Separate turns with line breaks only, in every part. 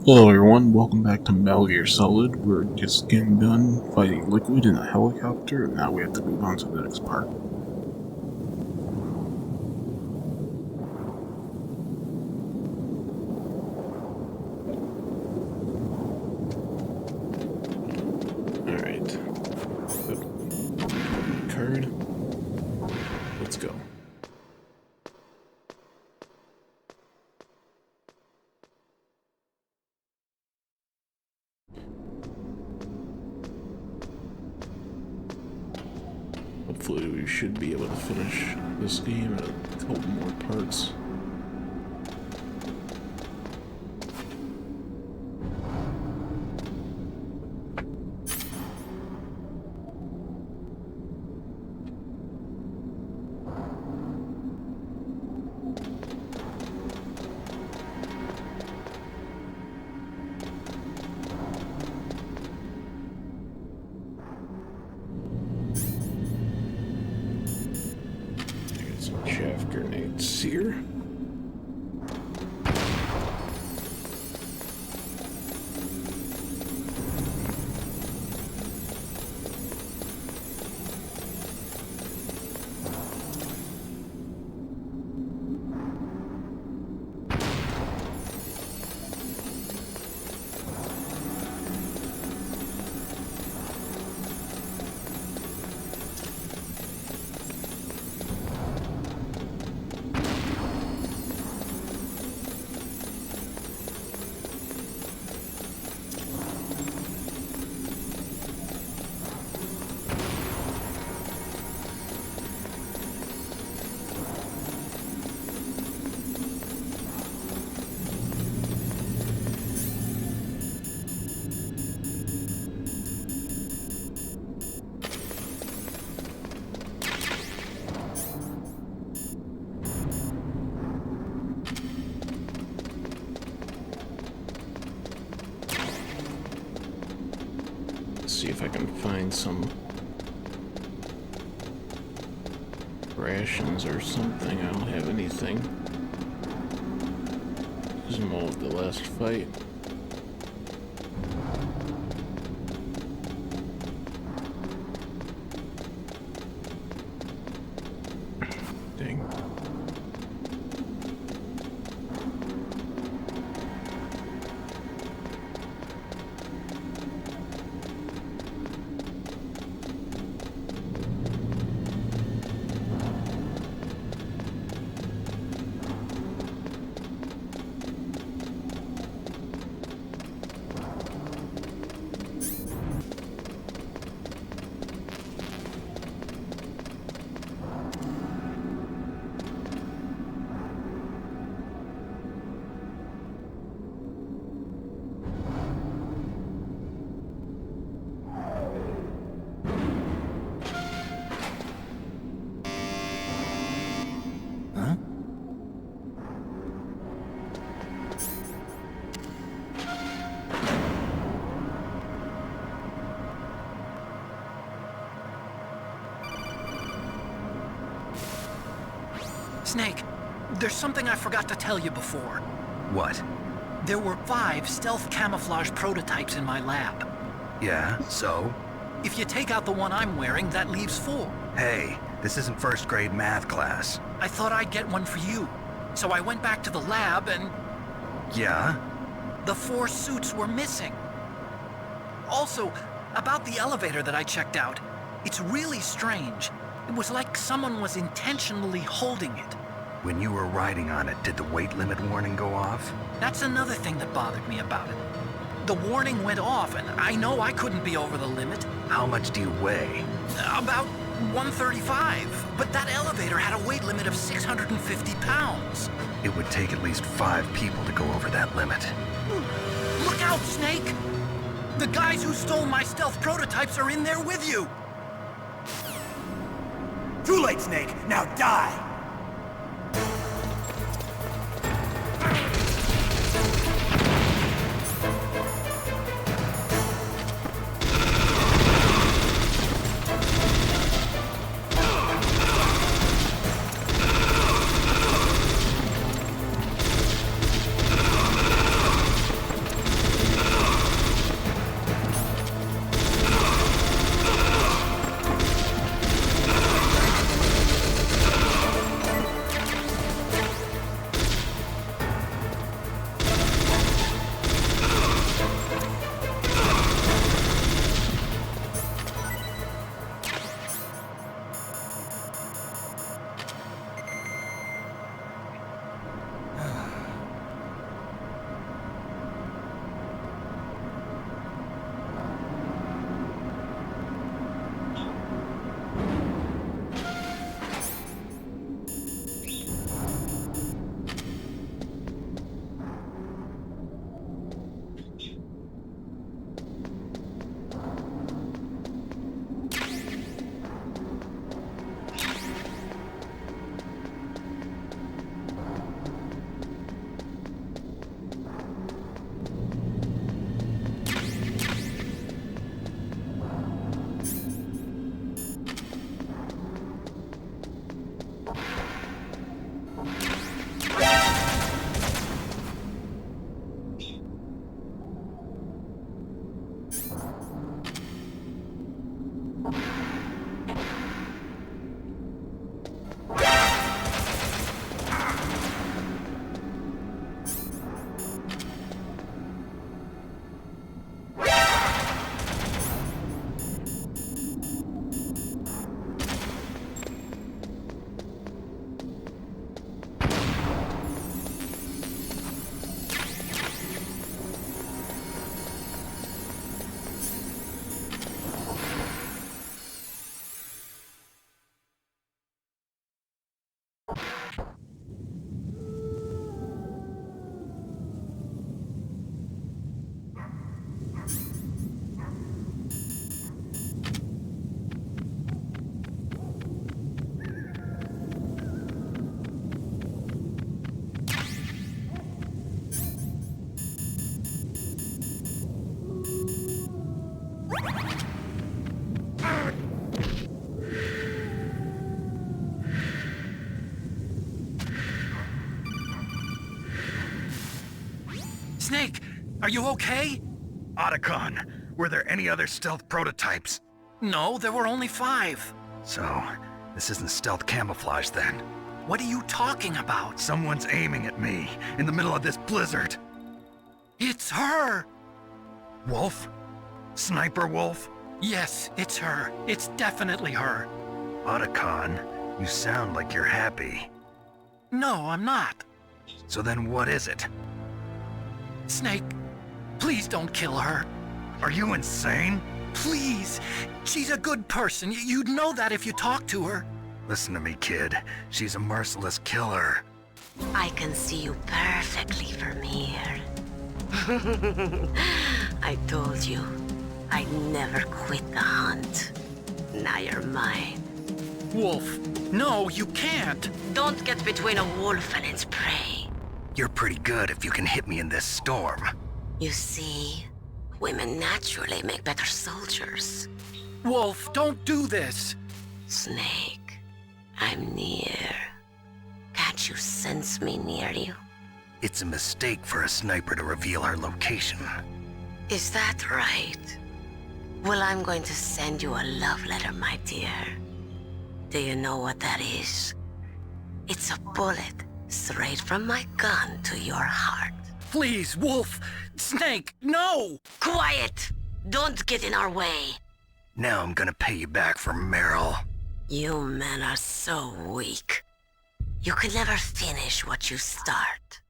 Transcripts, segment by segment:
Hello everyone, welcome back to Metal Gear Solid. We're just getting done fighting Liquid in a helicopter, and now we have to move on to the next part. Alright. Card. Let's go. Hopefully we should be able to finish this game in a couple more parts. Chaff grenades here. See if I can find some rations or something. I don't have anything. This is more of the last fight. Dang.
Snake, there's something I forgot to tell you before.
What?
There were 5 stealth camouflage prototypes in my lab.
Yeah, so?
If you take out the one I'm wearing, that leaves 4.
Hey, this isn't first grade math class.
I thought I'd get one for you. So I went back to the lab and
Yeah?
the 4 suits were missing. Also, about the elevator that I checked out, it's really strange. It was like someone was intentionally holding it.
When you were riding on it, did the weight limit warning go off?
That's another thing that bothered me about it. The warning went off, and I know I couldn't be over the limit.
How much do you weigh?
About 135, but that elevator had a weight limit of 650 pounds.
It would take at least 5 people to go over that limit.
Look out, Snake! The guys who stole my stealth prototypes are in there with you!
Too late, Snake! Now die!
Snake, are you okay?
Otacon, were there any other stealth prototypes?
No, there were only 5.
So, this isn't stealth camouflage then.
What are you talking about?
Someone's aiming at me in the middle of this blizzard.
It's her!
Wolf? Sniper Wolf?
Yes, it's her. It's definitely her.
Otacon, you sound like you're happy.
No, I'm not.
So then what is it?
Snake, please don't kill her.
Are you insane?
Please. She's a good person. You'd know that if you talked to her.
Listen to me, kid. She's a merciless killer.
I can see you perfectly from here. I told you, I'd never quit the hunt. Now you're mine.
Wolf, no, you can't.
Don't get between a wolf and its prey.
You're pretty good if you can hit me in this storm.
You see, women naturally make better soldiers.
Wolf, don't do this.
Snake, I'm near. Can't you sense me near you?
It's a mistake for a sniper to reveal her location.
Is that right? Well, I'm going to send you a love letter, my dear. Do you know what that is? It's a bullet straight from my gun to your heart.
Please, Wolf. Snake, no!
Quiet! Don't get in our way.
Now I'm gonna pay you back for Meryl.
You men are so weak. You can never finish what you start.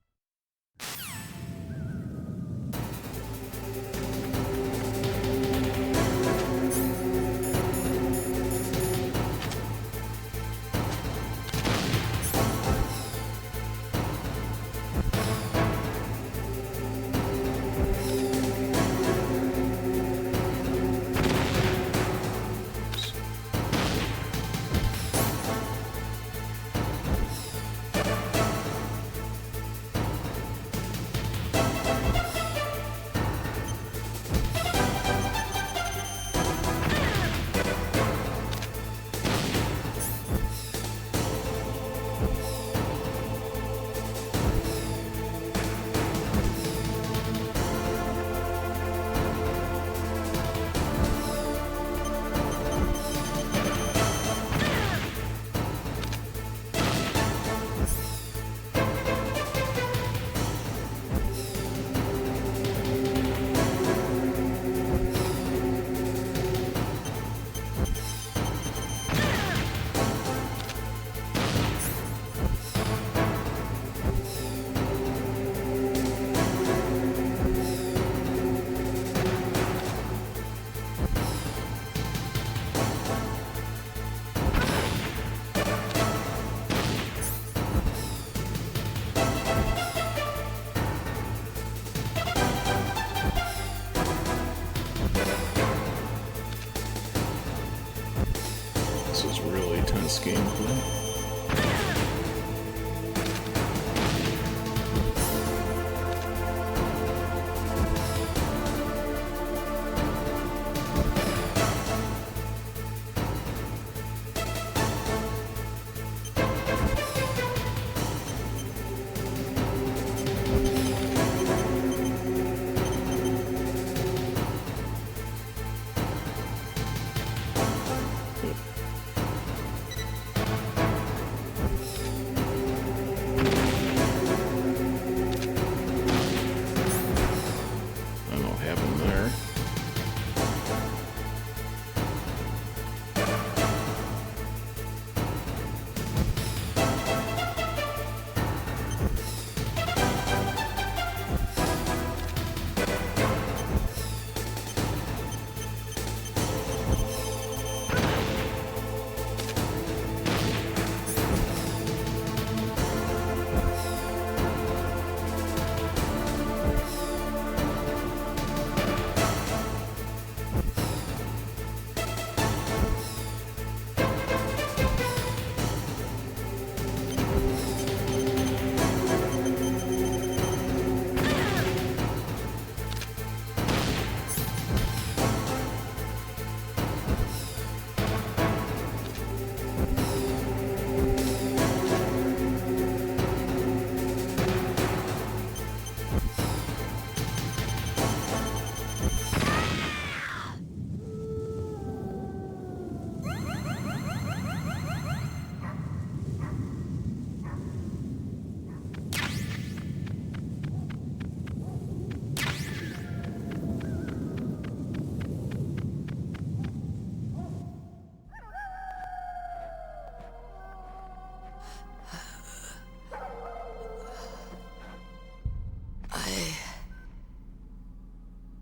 This is really tense gameplay.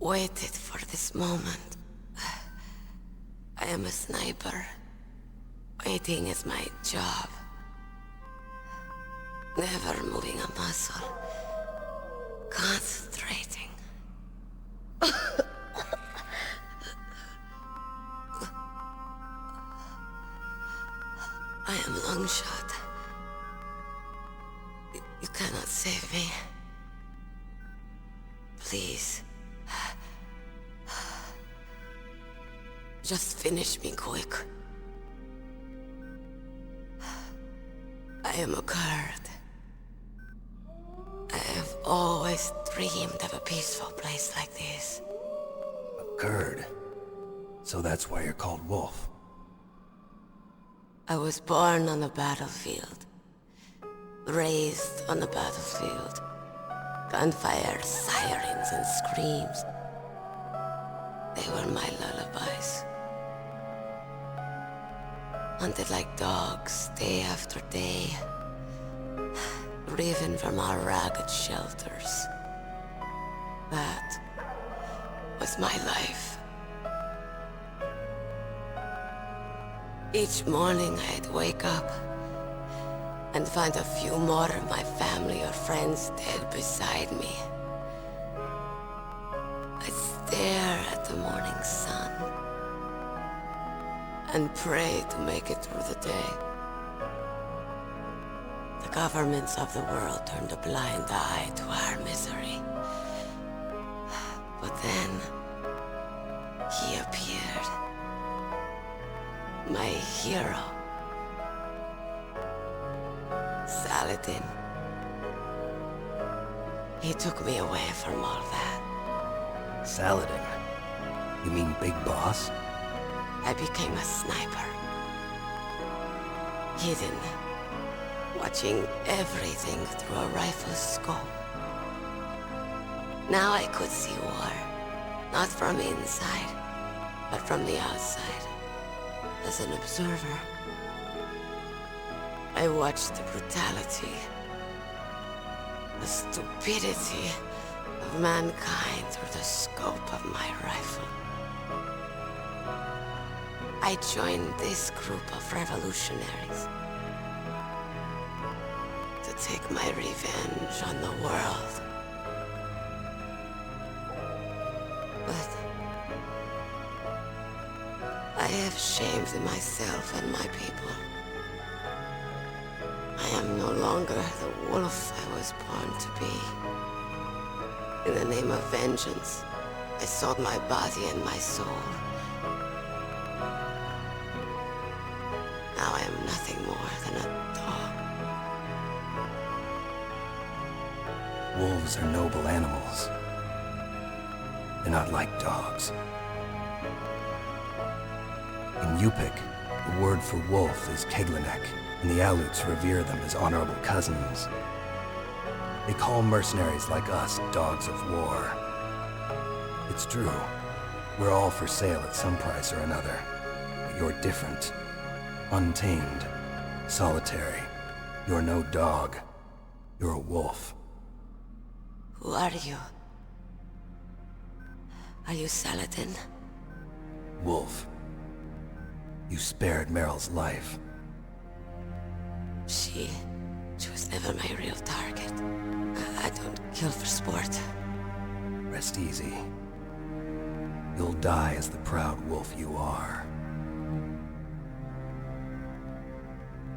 waited for this moment. I am a sniper. Waiting is my job. Never moving a muscle. Concentrating. I am Longshot. You cannot save me. Please. Just finish me quick. I am a Kurd. I have always dreamed of a peaceful place like this.
A Kurd. So that's why you're called Wolf.
I was born on the battlefield. Raised on the battlefield. Gunfire, sirens, and screams. They were my lullabies. Hunted like dogs, day after day. Driven from our ragged shelters. That was my life. Each morning I'd wake up and find a few more of my family or friends dead beside me. I'd stare at the morning sun and pray to make it through the day. The governments of the world turned a blind eye to our misery. But then, he appeared. My hero. Saladin. He took me away from all that.
Saladin? You mean Big Boss?
I became a sniper. Hidden. Watching everything through a rifle's scope. Now I could see war. Not from inside, but from the outside. As an observer. I watched the brutality, the stupidity of mankind through the scope of my rifle. I joined this group of revolutionaries to take my revenge on the world. But I have shamed myself and my people. I am no longer the wolf I was born to be. In the name of vengeance, I sold my body and my soul. Now I am nothing more than a dog.
Wolves are noble animals. They're not like dogs. In Yupik, the word for wolf is Keglenek, and the Aleuts revere them as honorable cousins. They call mercenaries like us dogs of war. It's true. We're all for sale at some price or another. But you're different. Untamed. Solitary. You're no dog. You're a wolf.
Who are you? Are you Saladin?
Wolf. You spared Meryl's life.
She was never my real target. I don't kill for sport.
Rest easy. You'll die as the proud wolf you are.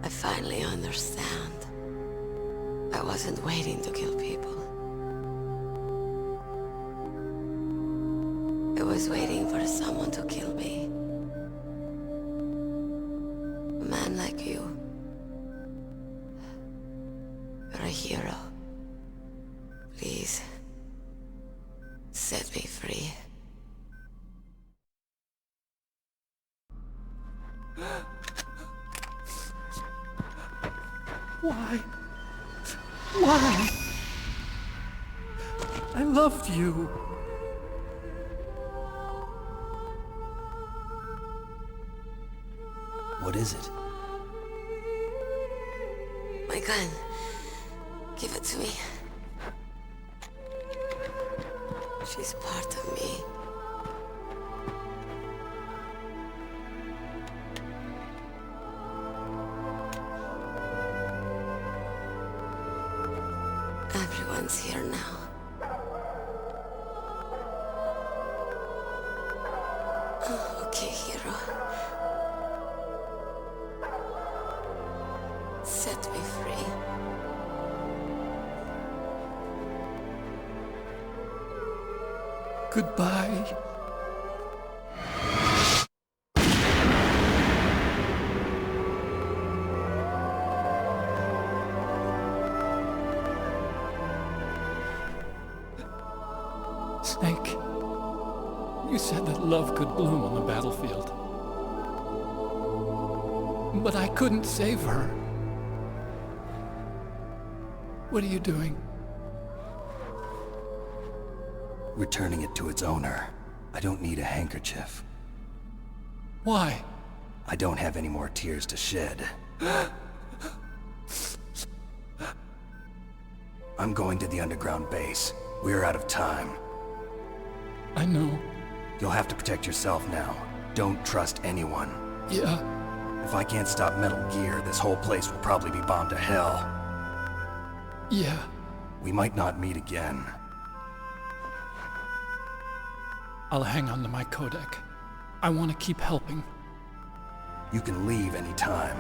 I finally understand. I wasn't waiting to kill people. I was waiting for someone to kill me. A man like you. You're a hero. Please, set me free.
Why? Why? I loved you.
What is it?
My gun. Give it to me. She's part of me. Everyone's here now. Okay, hero. Set me free.
Goodbye. Snake, you said that love could bloom on the battlefield. But I couldn't save her. What are you doing?
Returning it to its owner. I don't need a handkerchief.
Why?
I don't have any more tears to shed. I'm going to the underground base. We're out of time.
I know.
You'll have to protect yourself now. Don't trust anyone.
Yeah,
If I can't stop Metal Gear, this whole place will probably be bombed to hell.
yeah.
We might not meet again.
I'll hang on to my codec. I want to keep helping.
You can leave anytime.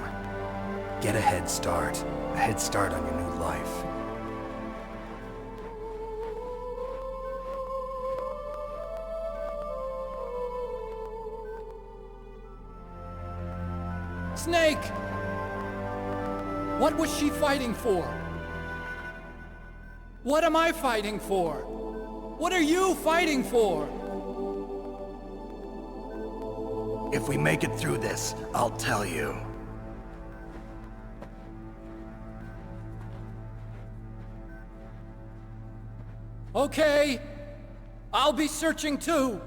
Get a head start. A head start on your new life.
Snake! What was she fighting for? What am I fighting for? What are you fighting for?
If we make it through this, I'll tell you.
Okay, I'll be searching too.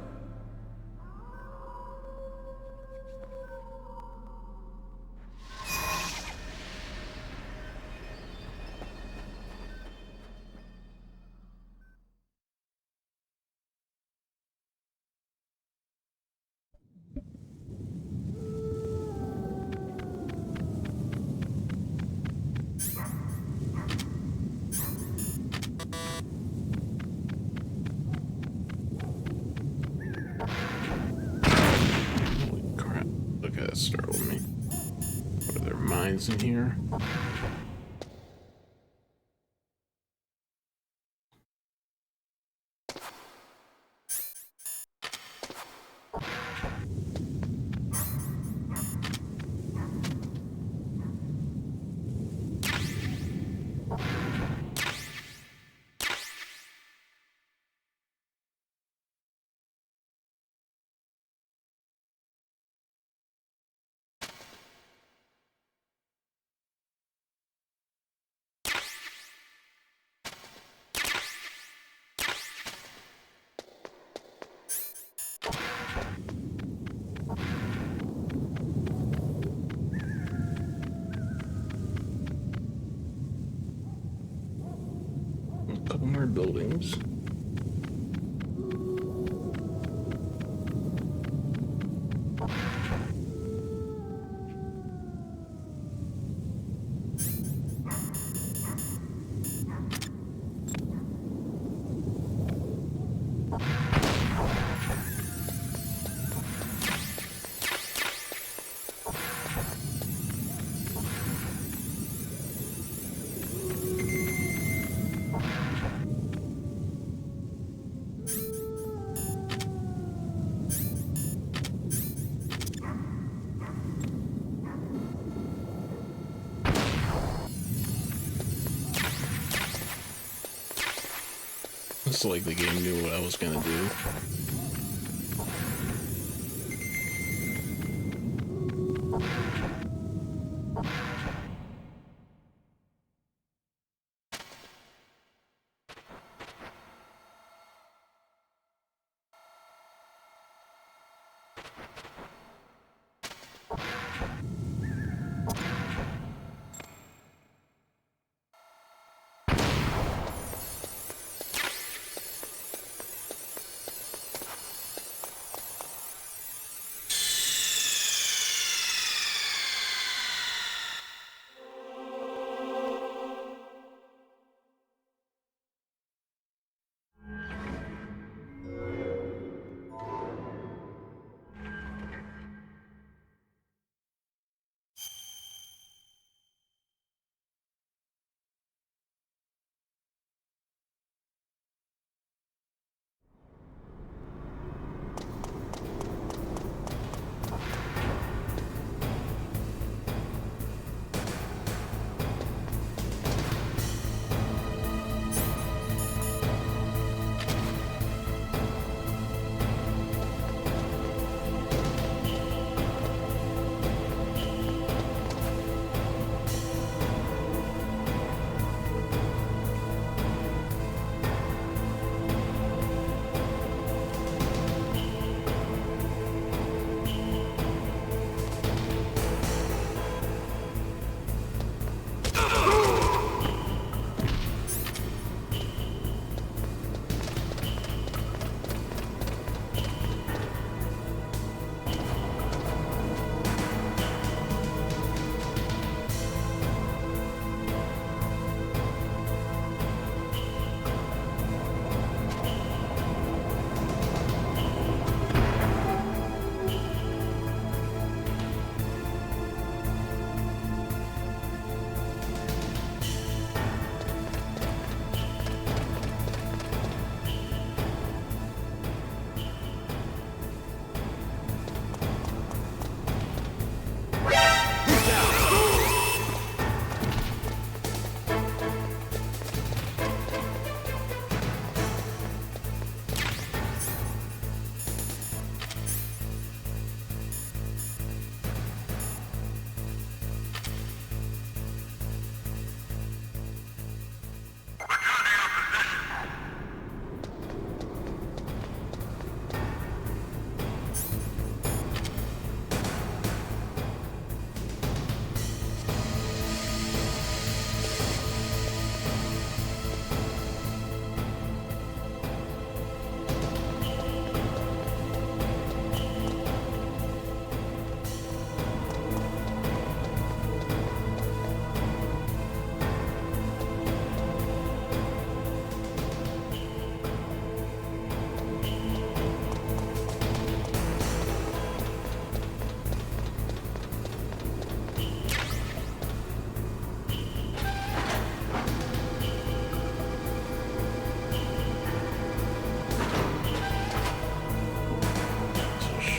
Holy crap. Look at that startled me. Are there mines in here? A couple more buildings. It's like the game knew what I was gonna do.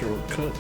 shortcut.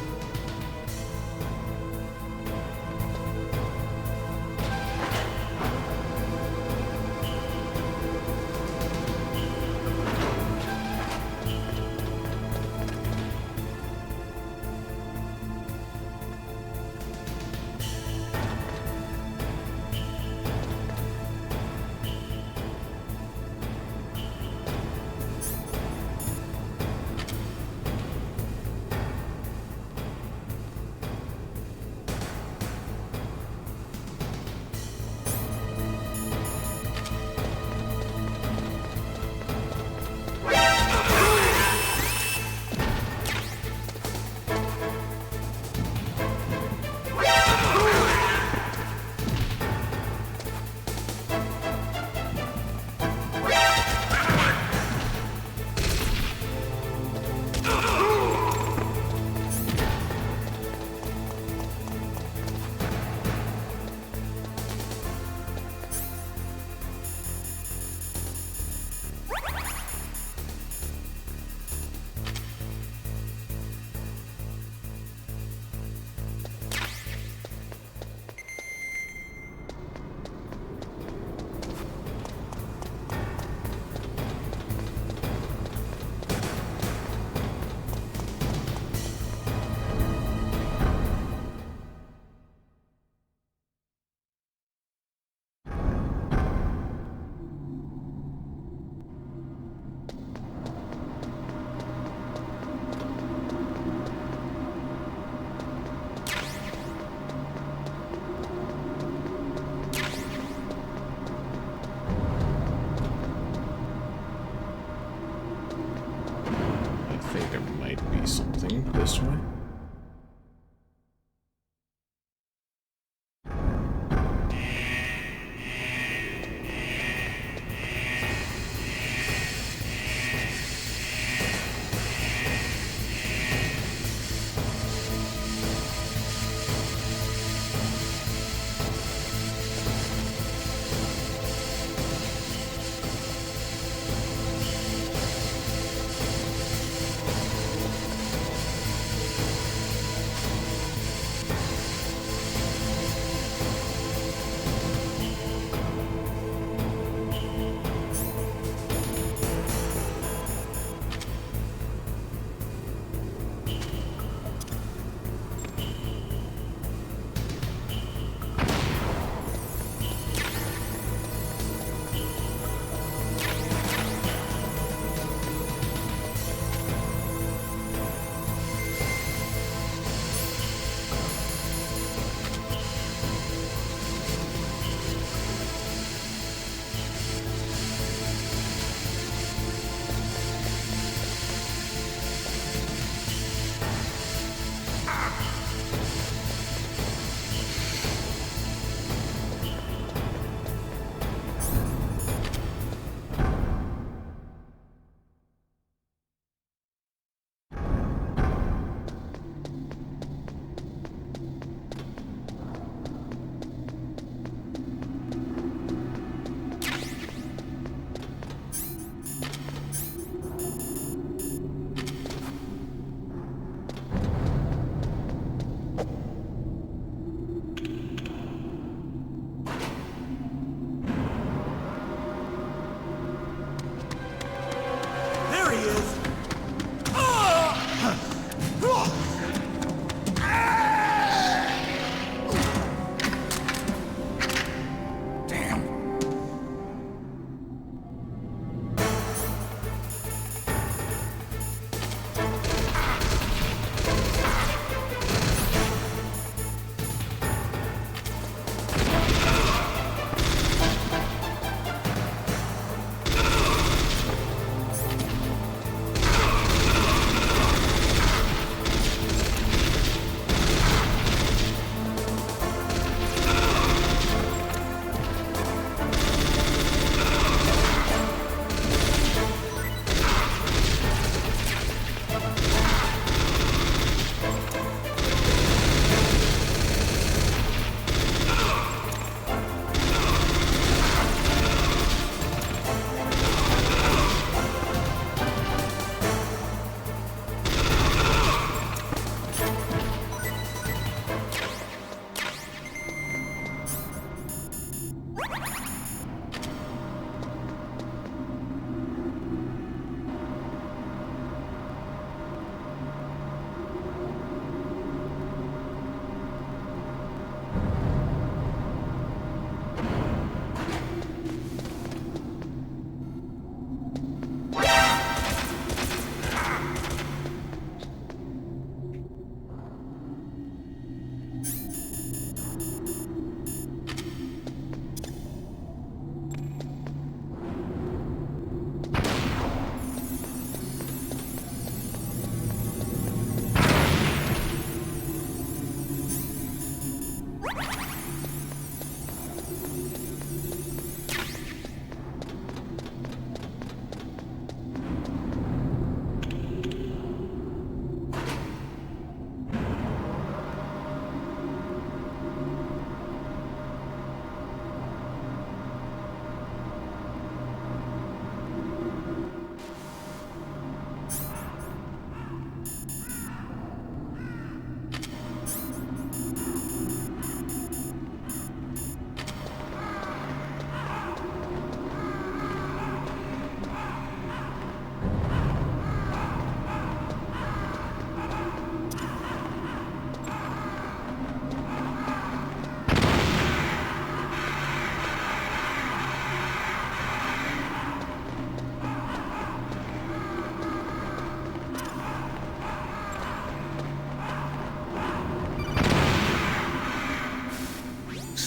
I think there might be something this way.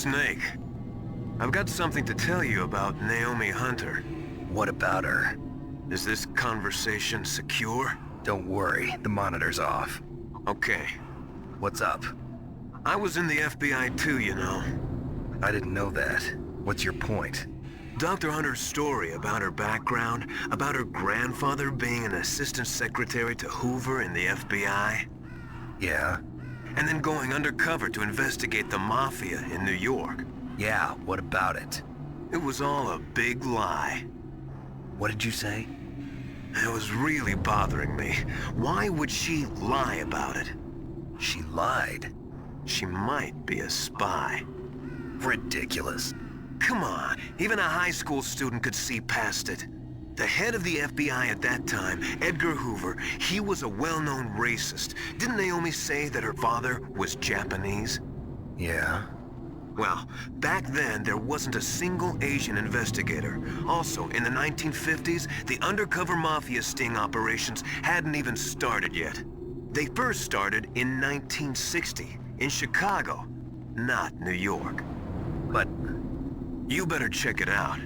Snake. I've got something to tell you about Naomi Hunter.
What about her?
Is this conversation secure?
Don't worry, the monitor's off.
Okay.
What's up?
I was in the FBI too, you know.
I didn't know that. What's your point?
Dr. Hunter's story about her background, about her grandfather being an assistant secretary to Hoover in the FBI,
Yeah?
and then going undercover to investigate the Mafia in New York.
Yeah, what about it?
It was all a big lie.
What did you say?
It was really bothering me. Why would she lie about it?
She lied.
She might be a spy.
Ridiculous.
Come on, even a high school student could see past it. The head of the FBI at that time, Edgar Hoover, he was a well-known racist. Didn't Naomi say that her father was Japanese?
Yeah?
Well, back then there wasn't a single Asian investigator. Also, in the 1950s, the undercover mafia sting operations hadn't even started yet. They first started in 1960, in Chicago, not New York.
But
You better check it out.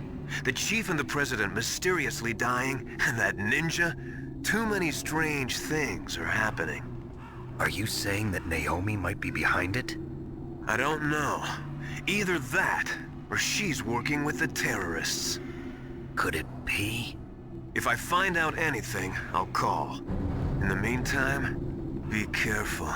The chief and the president mysteriously dying, and that ninja? Too many strange things are happening.
are you saying that Naomi might be behind it?
I don't know. Either that, or she's working with the terrorists.
Could it be?
If I find out anything, I'll call. In the meantime, be careful.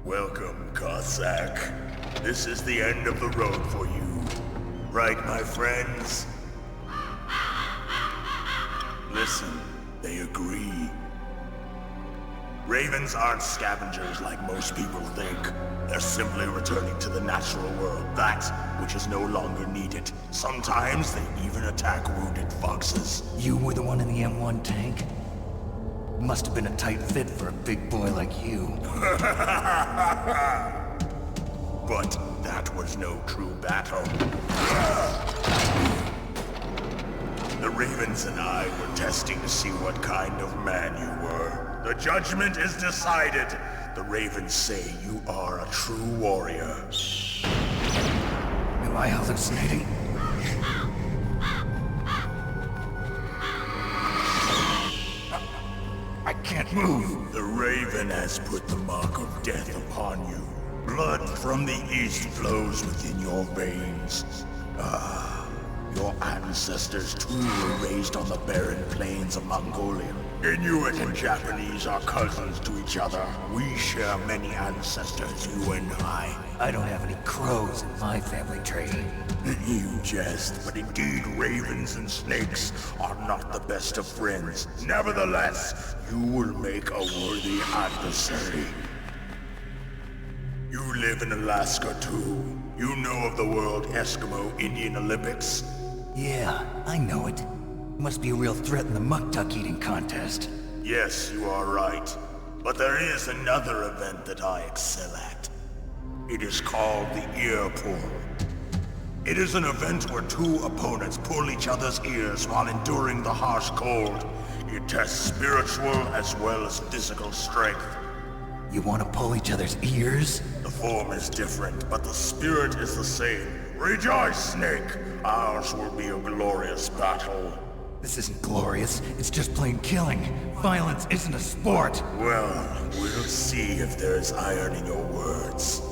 Welcome, Cossack. This is the end of the road for you. Right, my friends? Listen, they agree. Ravens aren't scavengers like most people think. They're simply returning to the natural world, that which is no longer needed. Sometimes they even attack wounded foxes.
You were the one in the M1 tank? Must have been a tight fit for a big boy like you.
But that was no true battle. The Ravens and I were testing to see what kind of man you were. The judgment is decided. The Ravens say you are a true warrior.
Am I hallucinating? I can't move.
The Raven has put the mark of death upon you. Blood from the east flows within your veins. Your ancestors too were raised on the barren plains of Mongolia. Inuit and Japanese are cousins to each other. We share many ancestors, you and I.
I don't have any crows in my family tree.
You jest, but indeed ravens and snakes are not the best of friends. Nevertheless, you will make a worthy adversary. You live in Alaska too. You know of the World Eskimo Indian Olympics?
Yeah, I know it. Must be a real threat in the muck-duck eating contest.
Yes, you are right. But there is another event that I excel at. It is called the ear pull. It is an event where two opponents pull each other's ears while enduring the harsh cold. It tests spiritual as well as physical strength.
You want to pull each other's ears?
The form is different, but the spirit is the same. Rejoice, Snake! Ours will be a glorious battle.
This isn't glorious. It's just plain killing. Violence isn't a sport.
Well, we'll see if there's iron in your words.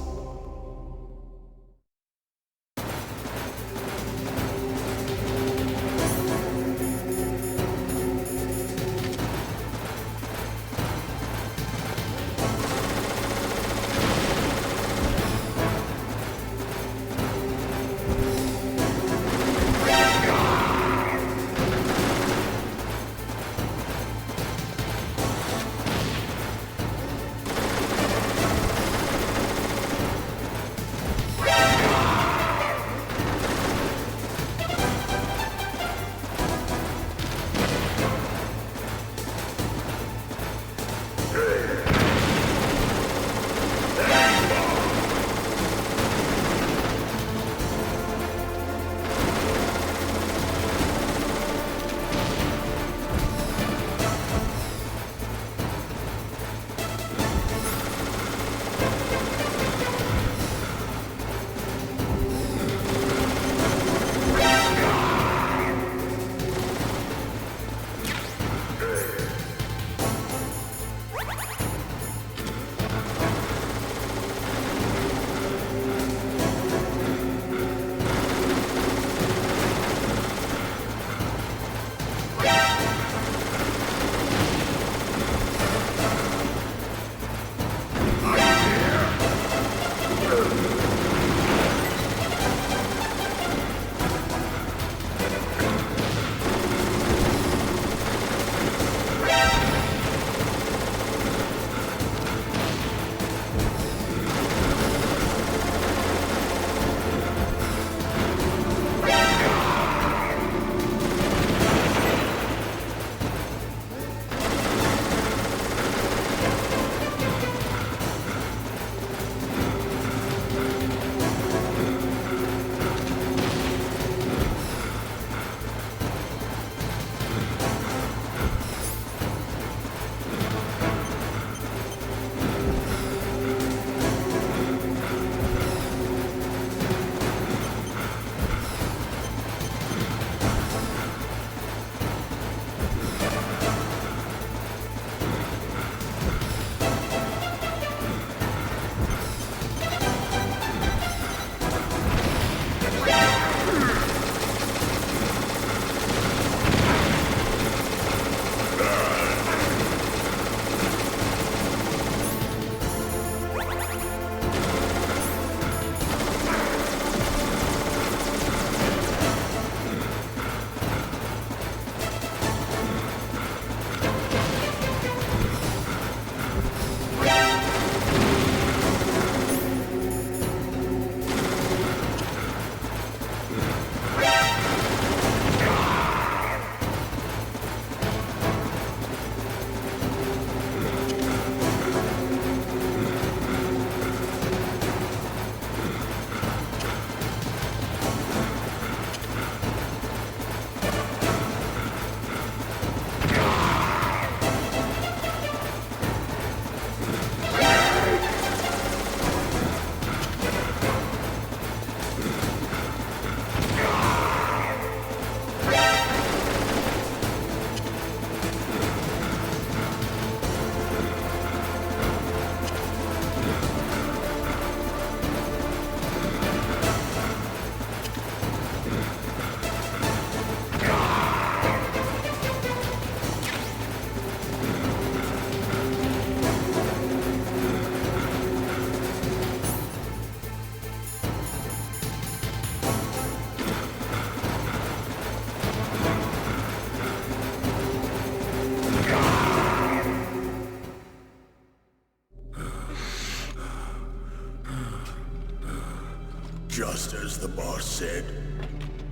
as the boss said,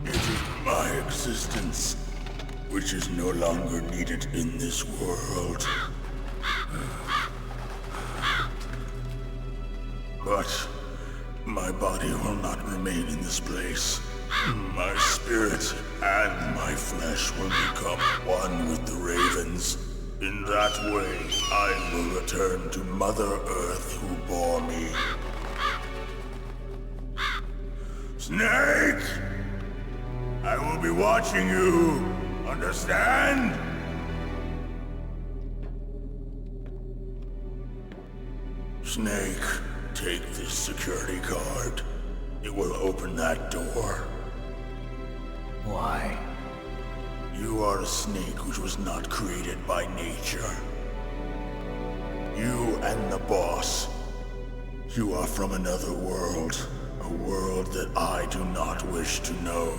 it is my existence which is no longer needed in this world. But my body will not remain in this place. My spirit and my flesh will become one with the ravens. In that way, I will return to Mother Earth who bore me. Snake! I will be watching you. Understand? Snake, take this security card. It will open that door.
Why?
You are a snake which was not created by nature. You and the boss. You are from another world. A world that I do not wish to know.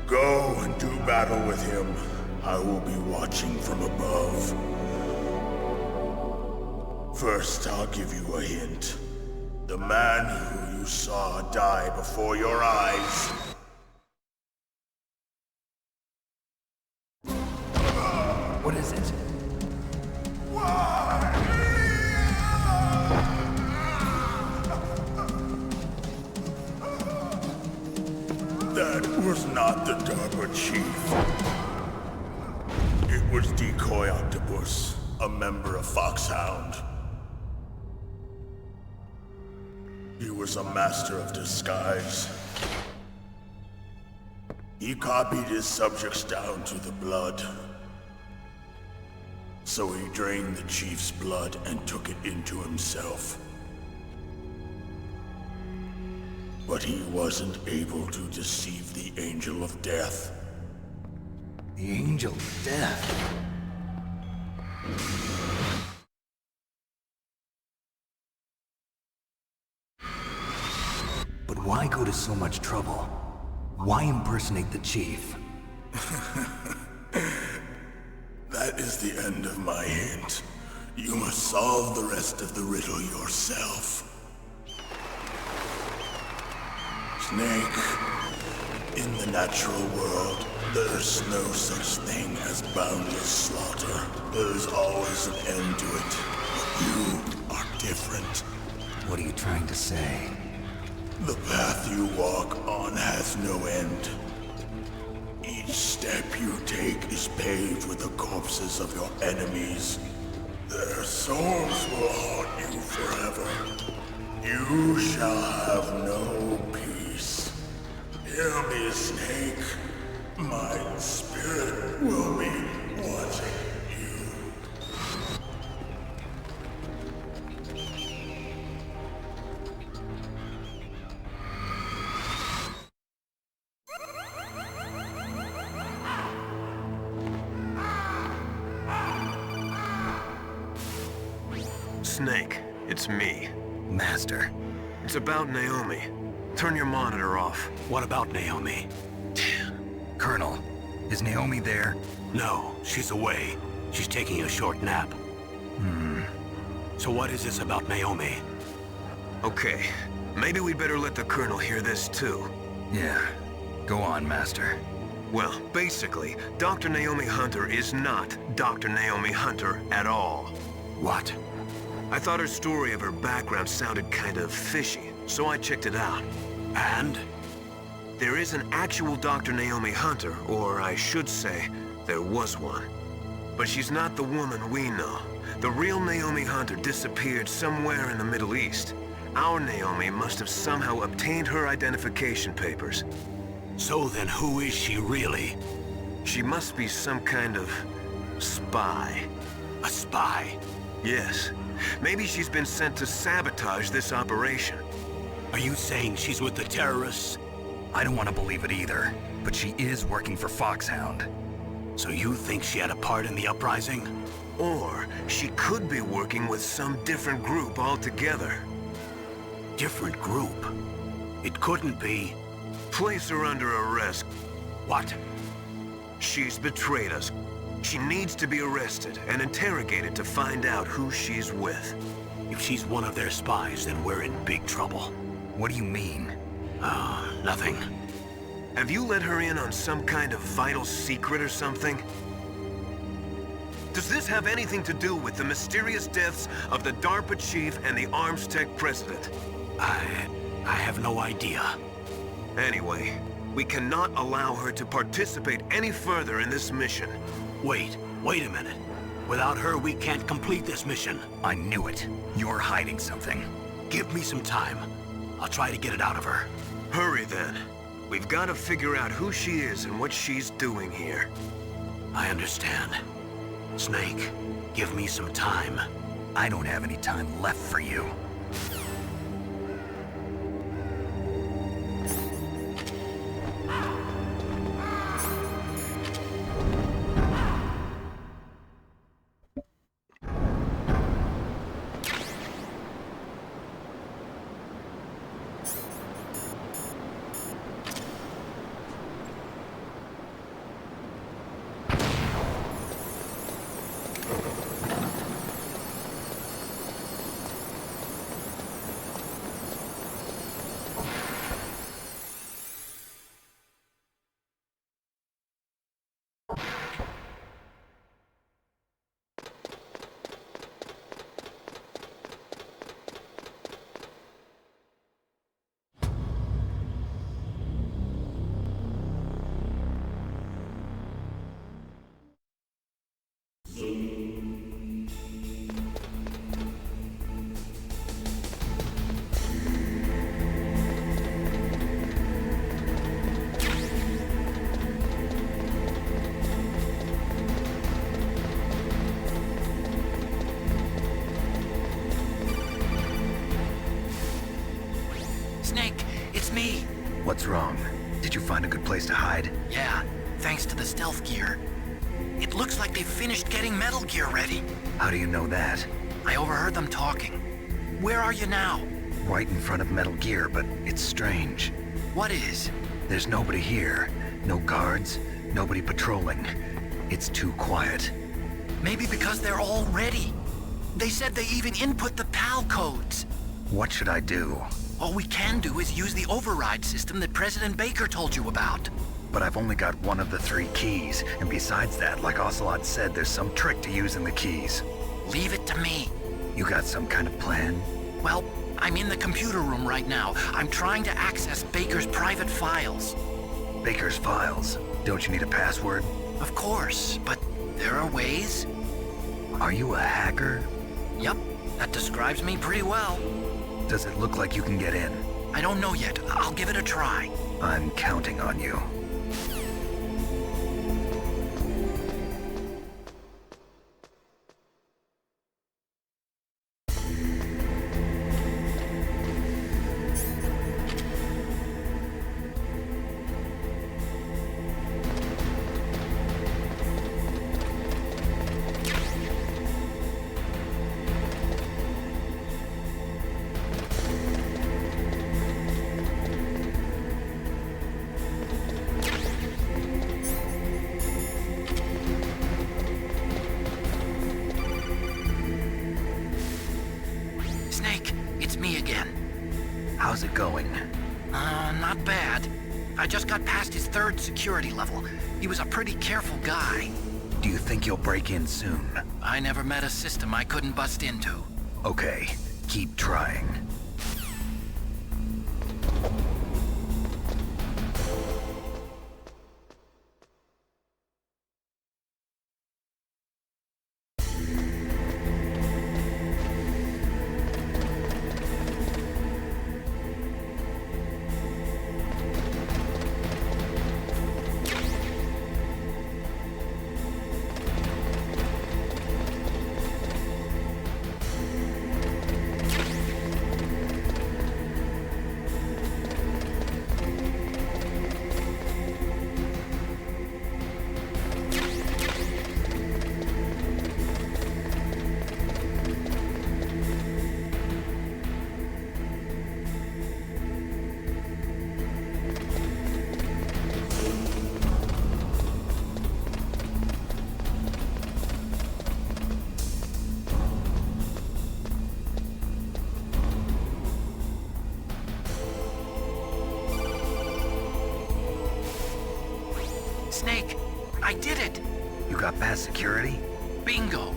Go and do battle with him. I will be watching from above. First, I'll give you a hint. The man who you saw die before your eyes.
What is it?
That was not the DARPA chief. It was Decoy Octopus, a member of Foxhound. He was a master of disguise. He copied his subjects down to the blood. So he drained the chief's blood and took it into himself. But he wasn't able to deceive the Angel of Death.
The Angel of Death? But why go to so much trouble? Why impersonate the chief?
That is the end of my hint. You must solve the rest of the riddle yourself. Snake, in the natural world, there's no such thing as boundless slaughter. There's always an end to it. But you are different.
What are you trying to say?
The path you walk on has no end. Each step you take is paved with the corpses of your enemies. Their souls will haunt you forever. You shall have no peace. Hear me, Snake. My spirit will be watching you.
Snake, it's me.
Master.
It's about Naomi. Turn your monitor off.
What about Naomi?
Colonel, is Naomi there?
No, she's away. She's taking a short nap. So what is this about Naomi?
Okay, maybe we'd better let the Colonel hear this too.
Yeah. Go on, Master.
Well, basically, Dr. Naomi Hunter is not Dr. Naomi Hunter at all.
What?
I thought her story of her background sounded kind of fishy, so I checked it out.
And?
There is an actual Dr. Naomi Hunter, or I should say, there was one. But she's not the woman we know. The real Naomi Hunter disappeared somewhere in the Middle East. Our Naomi must have somehow obtained her identification papers.
So then who is she really?
She must be some kind of spy.
A spy?
Yes. Maybe she's been sent to sabotage this operation.
Are you saying she's with the terrorists?
I don't want to believe it either, but she is working for Foxhound.
So you think she had a part in the uprising?
Or she could be working with some different group altogether.
Different group? It couldn't be.
Place her under arrest.
What?
She's betrayed us. She needs to be arrested and interrogated to find out who she's with.
If she's one of their spies, then we're in big trouble.
What do you mean?
Nothing.
Have you let her in on some kind of vital secret or something? Does this have anything to do with the mysterious deaths of the DARPA chief and the Armstech president?
I have no idea.
Anyway, we cannot allow her to participate any further in this mission.
Wait a minute. Without her, we can't complete this mission.
I knew it. You're hiding something.
Give me some time. I'll try to get it out of her.
Hurry then. We've got to figure out who she is and what she's doing here.
I understand. Snake, give me some time.
I don't have any time left for you.
Snake, it's me.
What's wrong? Did you find a good place to hide?
Yeah, thanks to the stealth gear. It looks like they've finished getting Metal Gear ready.
How do you know that?
I overheard them talking. Where are you now?
Right in front of Metal Gear, but it's strange.
What is?
There's nobody here. No guards, nobody patrolling. It's too quiet.
Maybe because they're all ready. They said they even input the PAL codes.
What should I do?
All we can do is use the override system that President Baker told you about.
But I've only got one of the 3 keys, and besides that, like Ocelot said, there's some trick to using the keys.
Leave it to me.
You got some kind of plan?
Well, I'm in the computer room right now. I'm trying to access Baker's private files.
Baker's files? Don't you need a password?
Of course, but there are ways.
Are you a hacker?
Yep, that describes me pretty well.
Does it look like you can get in?
I don't know yet. I'll give it a try.
I'm counting on you. How's it going?
Not bad. I just got past his 3rd security level. He was a pretty careful guy.
Do you think you'll break in soon?
I never met a system I couldn't bust into.
Okay, keep trying.
Snake, I did it!
You got past security?
Bingo!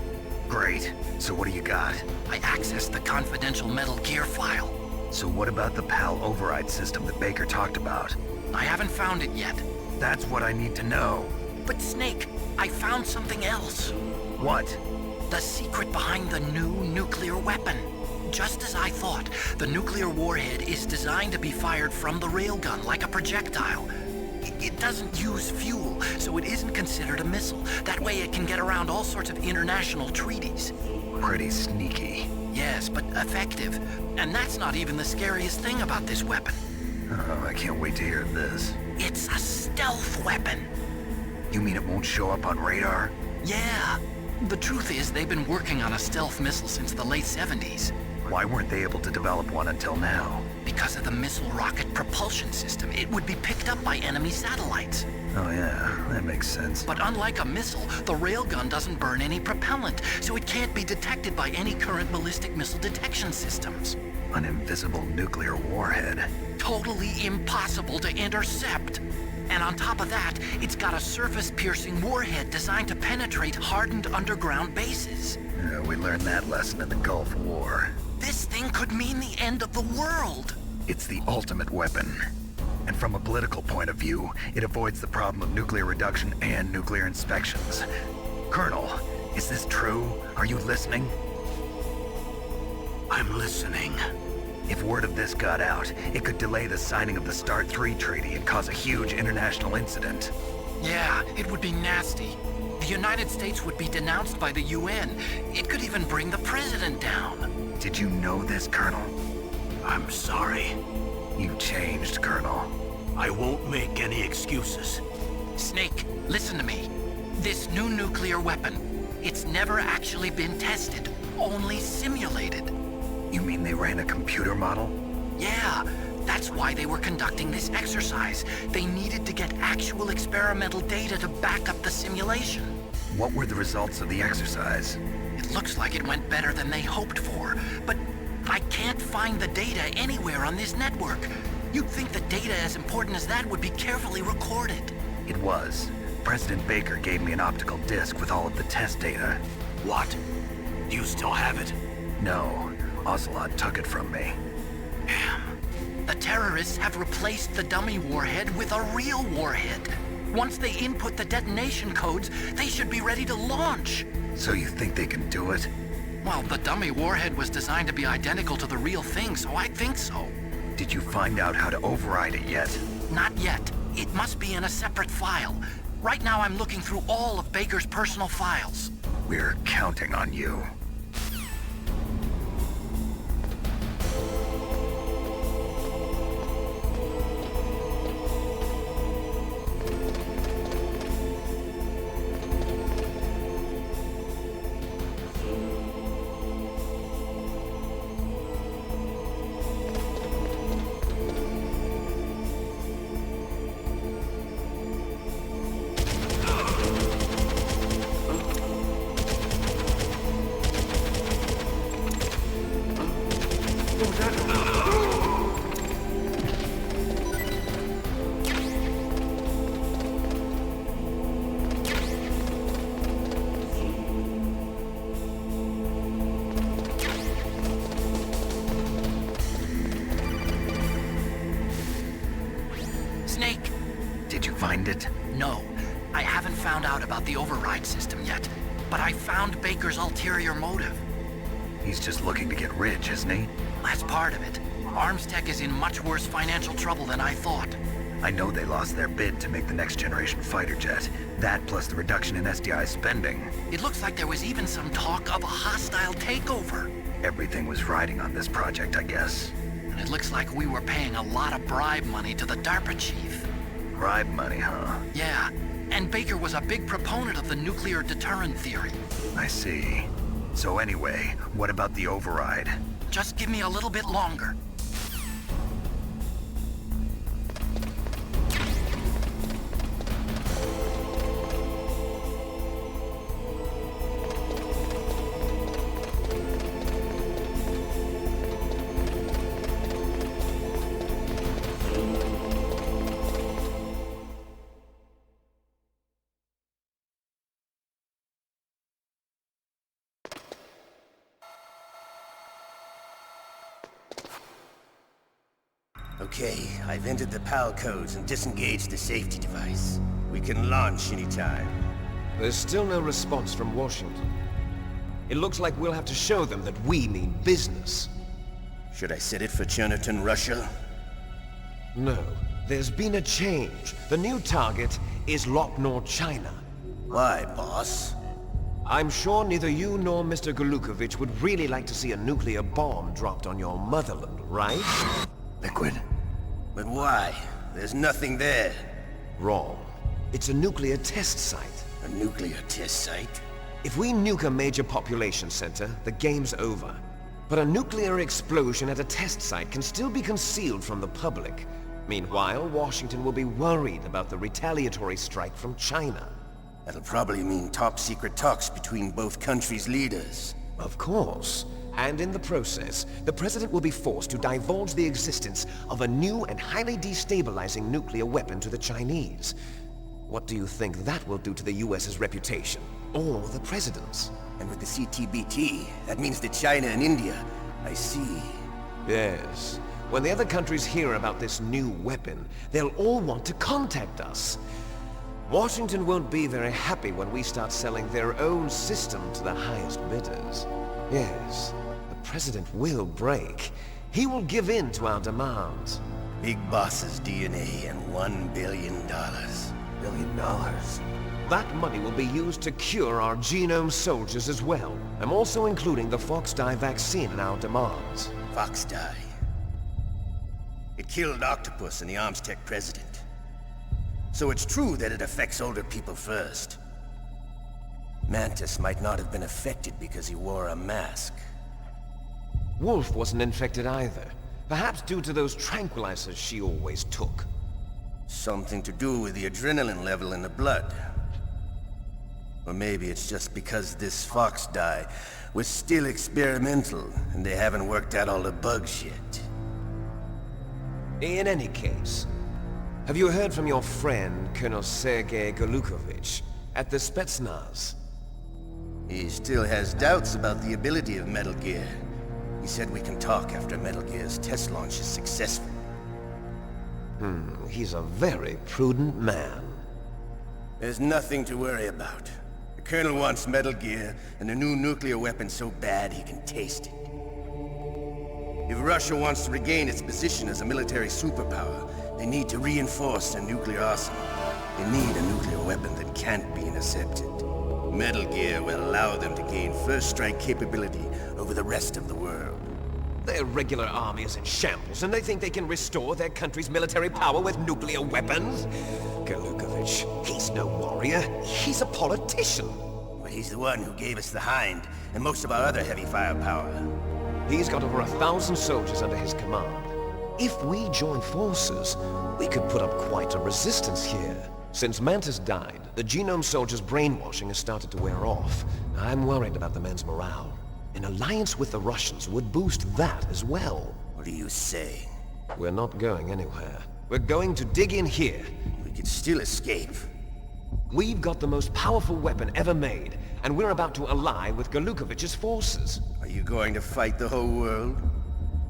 Great. So what do you got?
I accessed the confidential Metal Gear file.
So what about the PAL override system that Baker talked about?
I haven't found it yet.
That's what I need to know.
But Snake, I found something else.
What?
The secret behind the new nuclear weapon. Just as I thought, the nuclear warhead is designed to be fired from the railgun like a projectile. It doesn't use fuel, so it isn't considered a missile. That way it can get around all sorts of international treaties.
Pretty sneaky.
Yes, but effective. And that's not even the scariest thing about this weapon.
Oh, I can't wait to hear this.
It's a stealth weapon.
You mean it won't show up on radar?
Yeah. The truth is, they've been working on a stealth missile since the late 70s.
Why weren't they able to develop one until now?
Because of the missile rocket propulsion system, it would be picked up by enemy satellites.
Oh yeah, that makes sense.
But unlike a missile, the railgun doesn't burn any propellant, so it can't be detected by any current ballistic missile detection systems.
An invisible nuclear warhead.
Totally impossible to intercept. And on top of that, it's got a surface-piercing warhead designed to penetrate hardened underground bases.
Yeah, we learned that lesson in the Gulf War.
This thing could mean the end of the world.
It's the ultimate weapon. And from a political point of view, it avoids the problem of nuclear reduction and nuclear inspections. Colonel, is this true? Are you listening?
I'm listening.
If word of this got out, it could delay the signing of the START 3 treaty and cause a huge international incident.
Yeah, it would be nasty. The United States would be denounced by the UN. It could even bring the president down.
Did you know this, Colonel?
I'm sorry.
You changed, Colonel.
I won't make any excuses.
Snake, listen to me. This new nuclear weapon, it's never actually been tested, only simulated.
You mean they ran a computer model?
Yeah, that's why they were conducting this exercise. They needed to get actual experimental data to back up the simulation.
What were the results of the exercise?
It looks like it went better than they hoped for, but I can't find the data anywhere on this network. You'd think the data as important as that would be carefully recorded.
It was. President Baker gave me an optical disc with all of the test data.
What? Do you still have it?
No, Ocelot took it from me.
Damn. The terrorists have replaced the dummy warhead with a real warhead. Once they input the detonation codes, they should be ready to launch.
So you think they can do it?
Well, the dummy warhead was designed to be identical to the real thing, so I think so.
Did you find out how to override it yet?
Not yet. It must be in a separate file. Right now I'm looking through all of Baker's personal files.
We're counting on you.
Snake!
Did you find it?
No, I haven't found out about the override system yet, but I found Baker's ulterior motive.
He's just looking to get rich, isn't he?
That's part of it. Armstech is in much worse financial trouble than I thought.
I know they lost their bid to make the next generation fighter jet. That plus the reduction in SDI spending.
It looks like there was even some talk of a hostile takeover.
Everything was riding on this project, I guess.
And it looks like we were paying a lot of bribe money to the DARPA chief.
Bribe money, huh?
Yeah, and Baker was a big proponent of the nuclear deterrent theory.
I see. So anyway, what about the override?
Just give me a little bit longer.
Okay, I've entered the PAL codes and disengaged the safety device. We can launch anytime.
There's still no response from Washington. It looks like we'll have to show them that we mean business.
Should I set it for Cherniton, Russia?
No, there's been a change. The new target is Lopnor, China.
Why, boss?
I'm sure neither you nor Mr. Golukovich would really like to see a nuclear bomb dropped on your motherland, right?
Liquid. But why? There's nothing there.
Wrong. It's a nuclear test site.
A nuclear test site?
If we nuke a major population center, the game's over. But a nuclear explosion at a test site can still be concealed from the public. Meanwhile, Washington will be worried about the retaliatory strike from China.
That'll probably mean top-secret talks between both countries' leaders.
Of course. And in the process, the President will be forced to divulge the existence of a new and highly destabilizing nuclear weapon to the Chinese. What do you think that will do to the US's reputation? Or the President's?
And with the CTBT, that means that China and India. I see.
Yes. When the other countries hear about this new weapon, they'll all want to contact us. Washington won't be very happy when we start selling their own system to the highest bidders. Yes, the President will break. He will give in to our demands.
Big Boss's DNA and $1 billion. $1 billion?
That money will be used to cure our genome soldiers as well. I'm also including the Fox-Die vaccine in our demands.
Fox-Die? It killed Octopus and the Armstech president. So it's true that it affects older people first. Mantis might not have been affected because he wore a mask.
Wolf wasn't infected either. Perhaps due to those tranquilizers she always took.
Something to do with the adrenaline level in the blood. Or maybe it's just because this Fox-Die was still experimental and they haven't worked out all the bugs yet.
In any case, have you heard from your friend, Colonel Sergei Golukovich, at the Spetsnaz?
He still has doubts about the ability of Metal Gear. He said we can talk after Metal Gear's test launch is successful.
He's a very prudent man.
There's nothing to worry about. The Colonel wants Metal Gear and a new nuclear weapon so bad he can taste it. If Russia wants to regain its position as a military superpower, they need to reinforce their nuclear arsenal. They need a nuclear weapon that can't be intercepted. Metal Gear will allow them to gain first strike capability over the rest of the world.
Their regular army is in shambles, and they think they can restore their country's military power with nuclear weapons? Golukovich, he's no warrior. He's a politician.
But he's the one who gave us the Hind and most of our other heavy firepower.
He's got over 1,000 soldiers under his command. If we join forces, we could put up quite a resistance here. Since Mantis died, the genome soldiers' brainwashing has started to wear off. I'm worried about the men's morale. An alliance with the Russians would boost that as well.
What are you saying?
We're not going anywhere. We're going to dig in here.
We could still escape.
We've got the most powerful weapon ever made, and we're about to ally with Golukovich's forces.
Are you going to fight the whole world?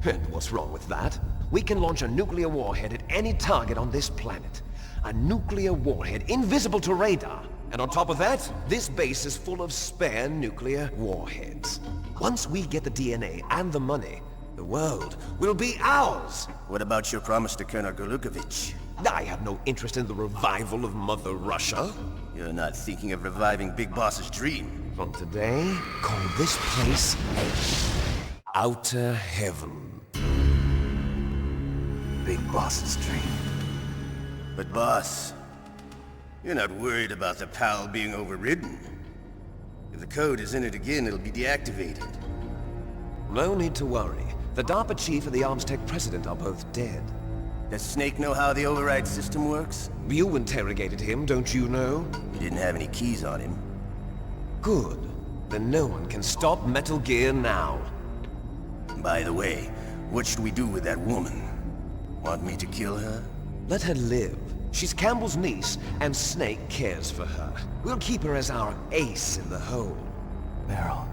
And what's wrong with that? We can launch a nuclear warhead at any target on this planet. A nuclear warhead invisible to radar. And on top of that, this base is full of spare nuclear warheads. Once we get the DNA and the money, the world will be ours!
What about your promise to Colonel Golukovich?
I have no interest in the revival of Mother Russia.
You're not thinking of reviving Big Boss's dream.
From today, call this place Outer Heaven.
Big Boss's dream.
But boss, you're not worried about the PAL being overridden. If the code is in it again, it'll be deactivated.
No need to worry. The DARPA chief and the Armstech president are both dead.
Does Snake know how the override system works?
You interrogated him, don't you know?
He didn't have any keys on him.
Good. Then no one can stop Metal Gear now.
By the way, what should we do with that woman? Want me to kill her?
Let her live. She's Campbell's niece, and Snake cares for her. We'll keep her as our ace in the hole.
Meryl,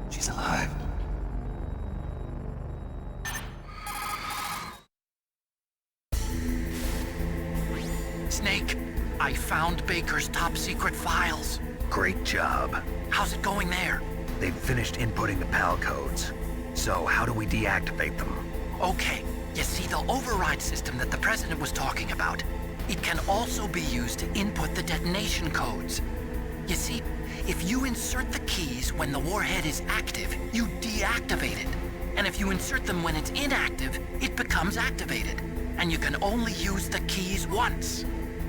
she's alive.
I found Baker's top-secret files.
Great job.
How's it going there?
They've finished inputting the PAL codes. So how do we deactivate them?
Okay, you see the override system that the President was talking about? It can also be used to input the detonation codes. You see, if you insert the keys when the warhead is active, you deactivate it. And if you insert them when it's inactive, it becomes activated. And you can only use the keys once.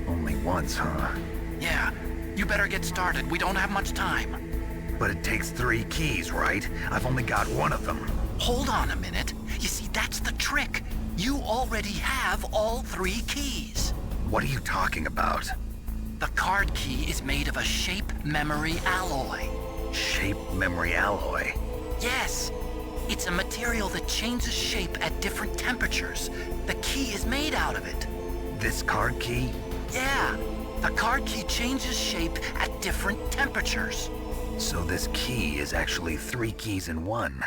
Only once, huh?
Yeah, you better get started. We don't have much time.
But it takes 3 keys, right? I've only got 1 of them.
Hold on a minute. You see, that's the trick. You already have all 3 keys.
What are you talking about?
The card key is made of a shape memory alloy.
Shape memory alloy?
Yes. It's a material that changes shape at different temperatures. The key is made out of it.
This card key?
Yeah. The card key changes shape at different temperatures.
So this key is actually 3 keys in 1.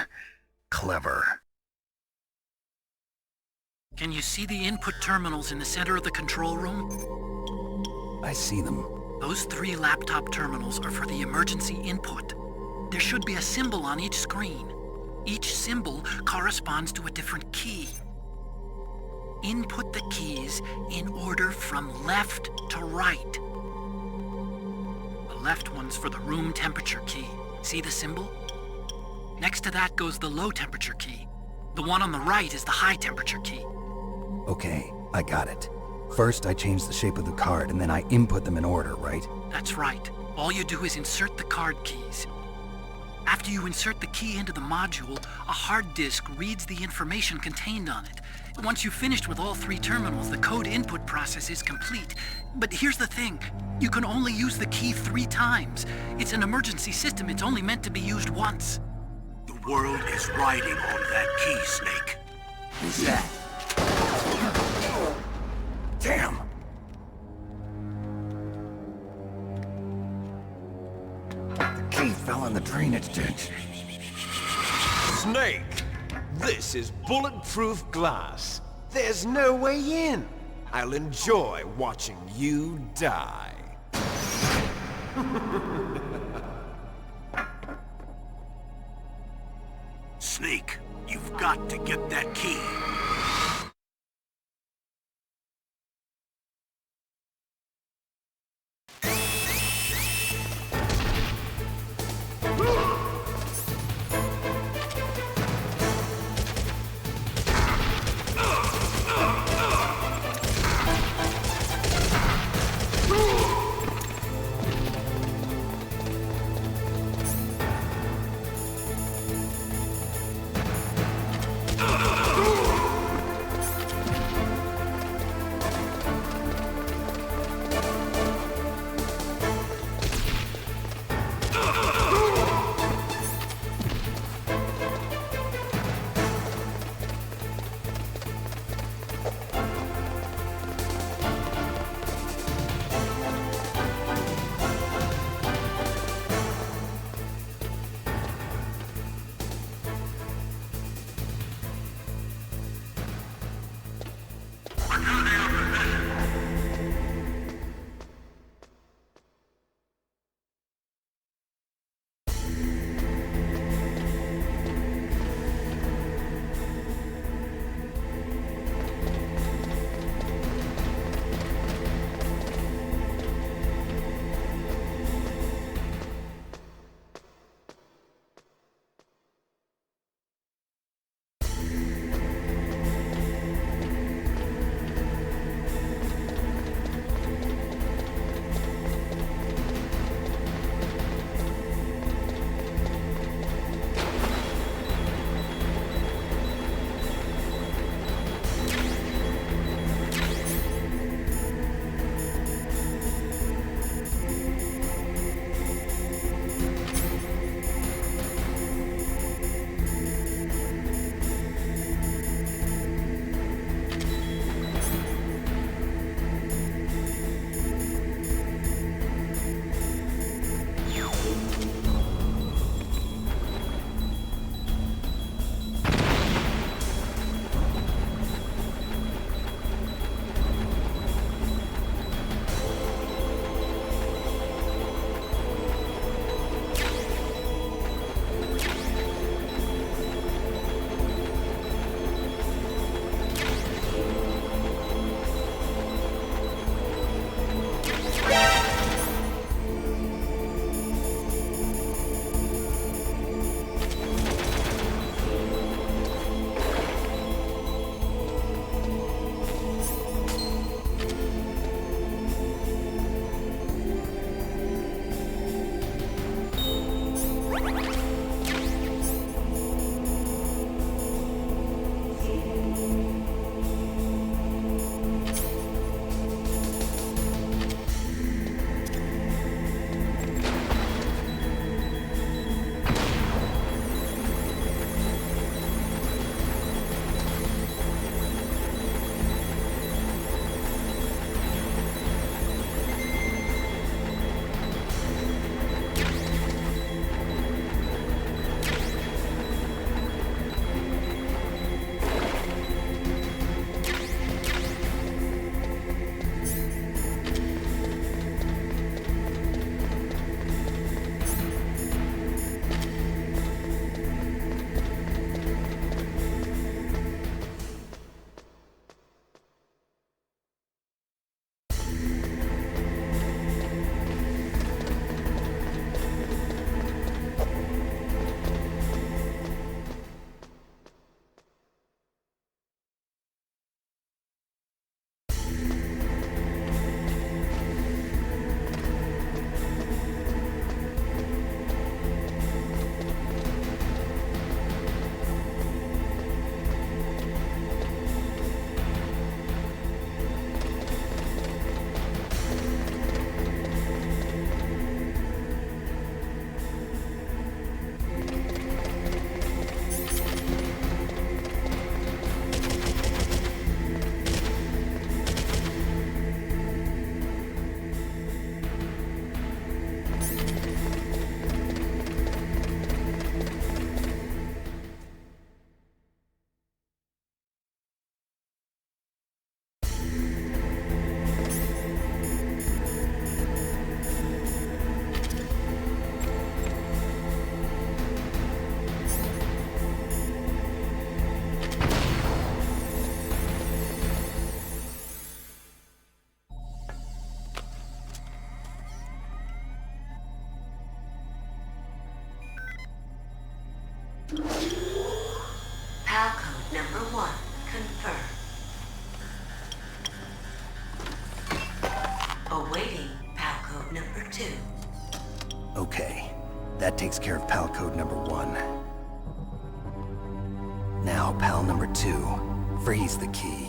Clever.
Can you see the input terminals in the center of the control room?
I see them.
Those 3 laptop terminals are for the emergency input. There should be a symbol on each screen. Each symbol corresponds to a different key. Input the keys in order from left to right. The left one's for the room temperature key. See the symbol? Next to that goes the low temperature key. The one on the right is the high temperature key.
Okay, I got it. First, I change the shape of the card, and then I input them in order, right?
That's right. All you do is insert the card keys. After you insert the key into the module, a hard disk reads the information contained on it. Once you've finished with all 3 terminals, the code input process is complete. But here's the thing. You can only use the key 3 times. It's an emergency system. It's only meant to be used once.
The world is riding on that key, Snake.
Who's that?
Damn! The key fell in the drainage ditch.
Snake! This is bulletproof glass. There's no way in. I'll enjoy watching you die.
Snake, you've got to get that key.
Okay, that takes care of PAL code number 1. Now, PAL number 2. Freeze the key.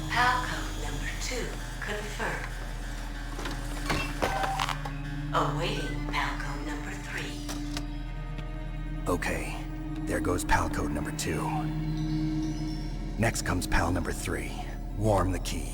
PAL code number 2 confirmed. Awaiting PAL code number 3.
Okay, there goes PAL code number 2. Next comes PAL number 3. Warm the key.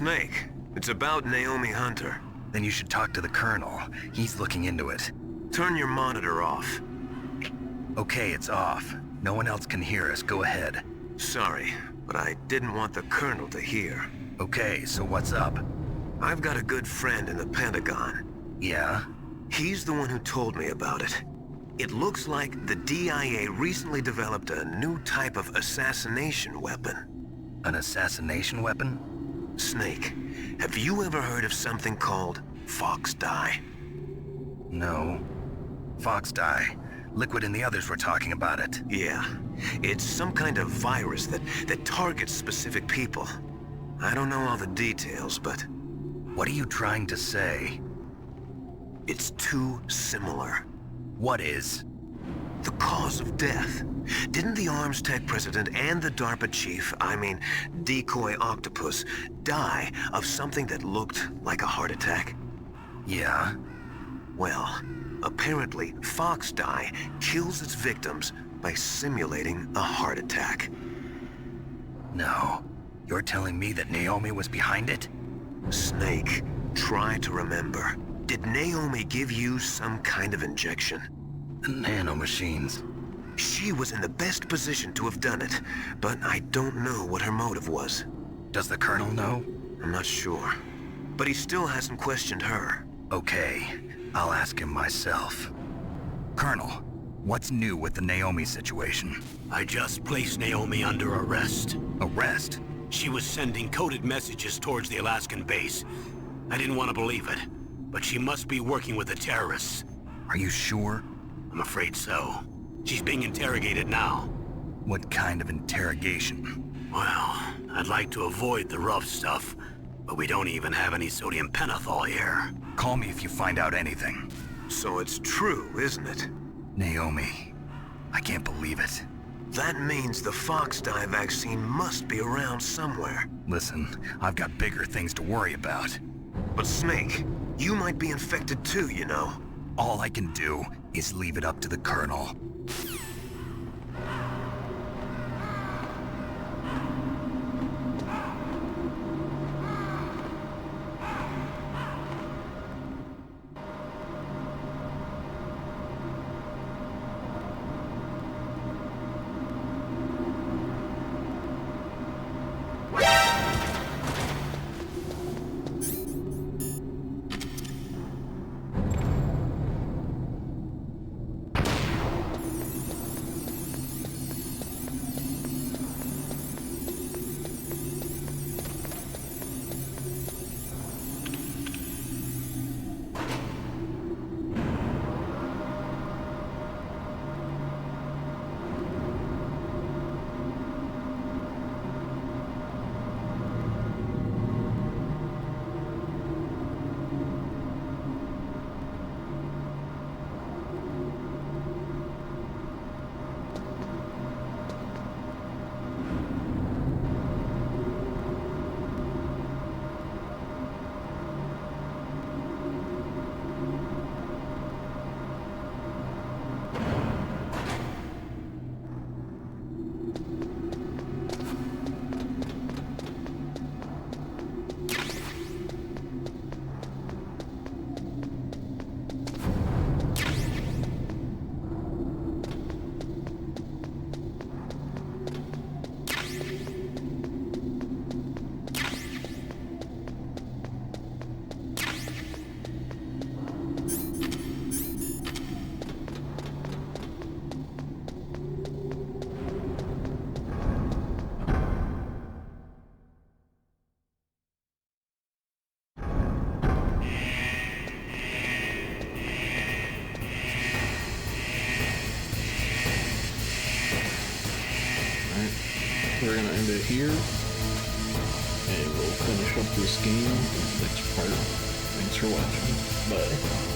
Snake, it's about Naomi Hunter.
Then you should talk to the Colonel. He's looking into it.
Turn your monitor off.
Okay, it's off. No one else can hear us. Go ahead.
Sorry, but I didn't want the Colonel to hear.
Okay, so what's up?
I've got a good friend in the Pentagon.
Yeah?
He's the one who told me about it. It looks like the DIA recently developed a new type of assassination weapon.
An assassination weapon?
Snake, have you ever heard of something called Fox Dye?
No. Fox Dye. Liquid and the others were talking about it.
Yeah. It's some kind of virus that targets specific people. I don't know all the details, but...
What are you trying to say?
It's too similar.
What is?
The cause of death. Didn't the Arms Tech president and the DARPA chief, Decoy Octopus, die of something that looked like a heart attack?
Yeah?
Well, apparently Fox Dye kills its victims by simulating a heart attack.
No. You're telling me that Naomi was behind it?
Snake, try to remember. Did Naomi give you some kind of injection?
The nanomachines.
She was in the best position to have done it, but I don't know what her motive was.
Does the Colonel know?
I'm not sure. But he still hasn't questioned her.
Okay, I'll ask him myself. Colonel, what's new with the Naomi situation?
I just placed Naomi under arrest.
Arrest?
She was sending coded messages towards the Alaskan base. I didn't want to believe it, but she must be working with the terrorists.
Are you sure?
I'm afraid so. She's being interrogated now.
What kind of interrogation?
Well, I'd like to avoid the rough stuff, but we don't even have any sodium pentothal here.
Call me if you find out anything.
So it's true, isn't it?
Naomi, I can't believe it.
That means the Fox Dye vaccine must be around somewhere.
Listen, I've got bigger things to worry about.
But Snake, you might be infected too, you know.
All I can do is leave it up to the Colonel.
We're gonna end it here, and we'll finish up this game in the next part. Thanks for watching. Bye.